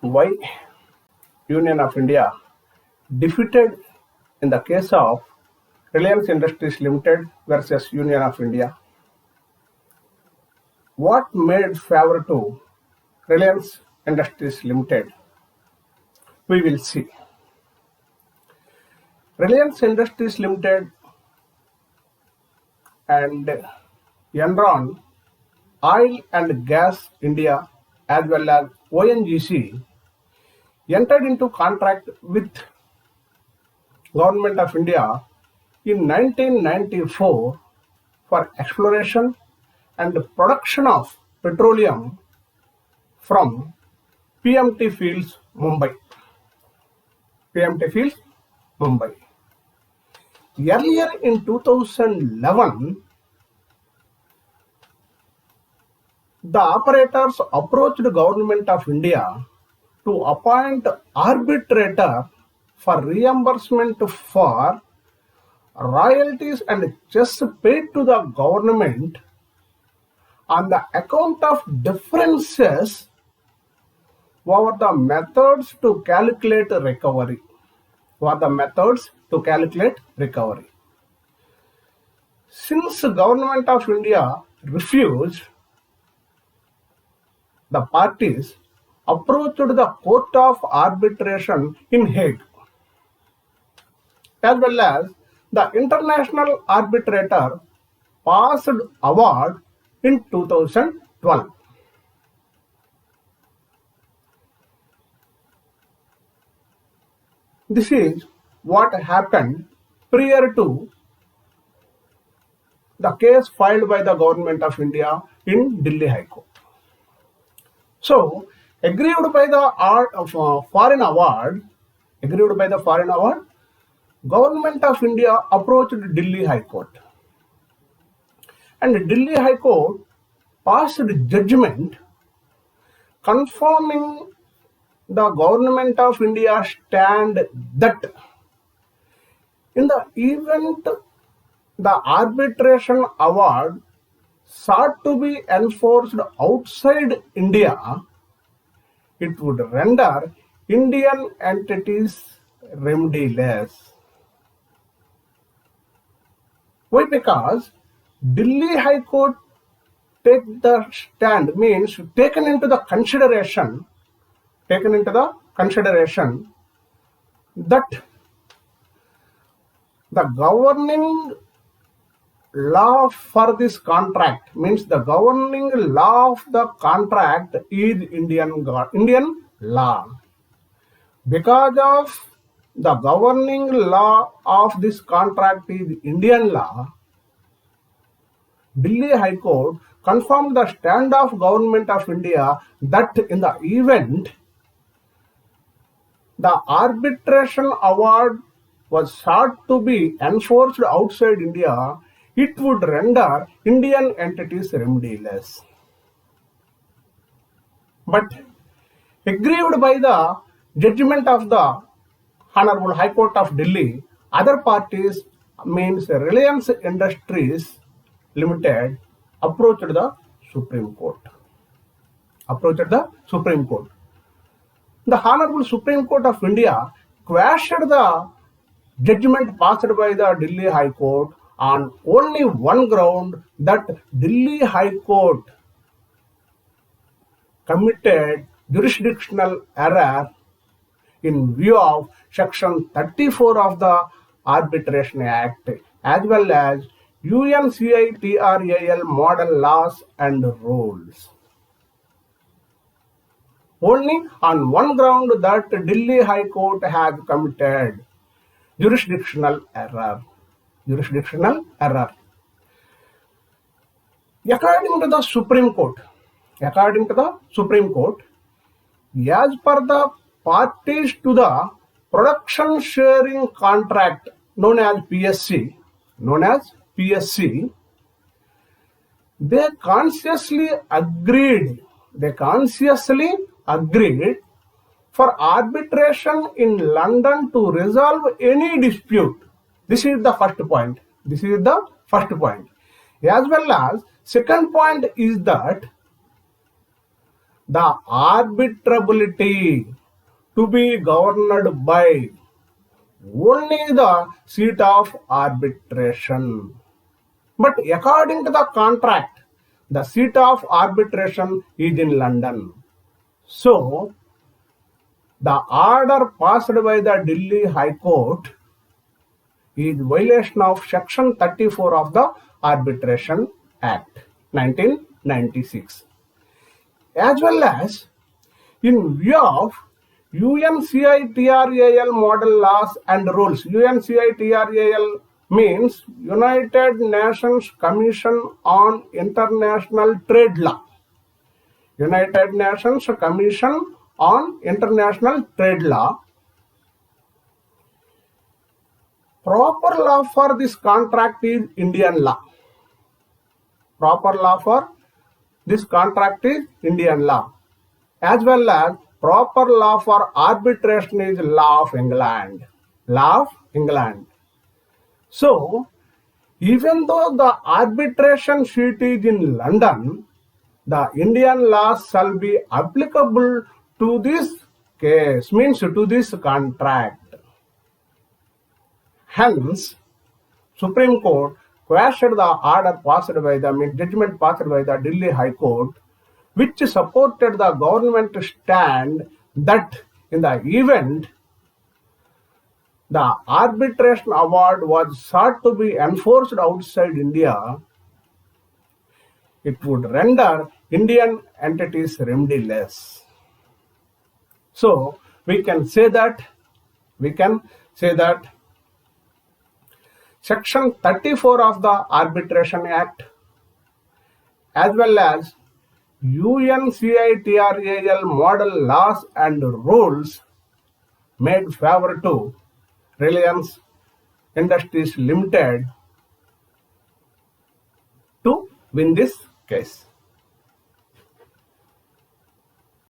Why Union of India defeated in the case of Reliance Industries Limited versus Union of India? What made favor to Reliance Industries Limited? We will see. Reliance Industries Limited and Enron, Oil and Gas India, as well as ONGC, entered into contract with Government of India in 1994 for exploration and production of petroleum from PMT Fields, Mumbai. PMT Fields, Mumbai. Earlier in 2011, the operators approached the Government of India to appoint arbitrator for reimbursement for royalties and cess paid to the government on the account of differences over the methods to calculate recovery. Since the Government of India refused, the parties approached the Court of Arbitration in Hague, as well as the International Arbitrator passed award in 2012. This is what happened prior to the case filed by the Government of India in Delhi High Court. So, aggrieved by the foreign award, Government of India approached Delhi High Court, and Delhi High Court passed judgment confirming the Government of India stand that in the event the arbitration award sought to be enforced outside India, it would render Indian entities remediless. Why? Because Delhi High Court take the stand means taken into the consideration that the governing law for this contract means the governing law of the contract is Indian law. Because of the governing law of this contract is Indian law, Delhi High Court confirmed the stand of Government of India that in the event the arbitration award was sought to be enforced outside India, it would render Indian entities remediless. But aggrieved by the judgment of the Honorable High Court of Delhi, other parties means Reliance Industries Limited approached the Supreme Court. The Honorable Supreme Court of India quashed the judgment passed by the Delhi High Court on only one ground, that Delhi High Court committed jurisdictional error in view of Section 34 of the Arbitration Act, as well as UNCITRAL model laws and rules. Only on one ground, that Delhi High Court has committed jurisdictional error. According to the Supreme Court, as per the parties to the production sharing contract known as PSC, they consciously agreed for arbitration in London to resolve any dispute. This is the first point. As well as second point is that the arbitrability to be governed by only the seat of arbitration. But according to the contract, the seat of arbitration is in London. So, the order passed by the Delhi High Court is violation of Section 34 of the Arbitration Act 1996. As well as in view of UNCITRAL model laws and rules. UNCITRAL means United Nations Commission on International Trade Law. United Nations Commission on International Trade Law. Proper law for this contract is Indian law. Proper law for this contract is Indian law. As well as proper law for arbitration is law of England. Law of England. So, even though the arbitration seat is in London, the Indian law shall be applicable to this case, means to this contract. Hence, Supreme Court quashed the order passed by the judgment passed by the Delhi High Court, which supported the government stand that in the event the arbitration award was sought to be enforced outside India, it would render Indian entities remediless. So we can say that Section 34 of the Arbitration Act as well as UNCITRAL model laws and rules made favor to Reliance Industries Limited to win this case.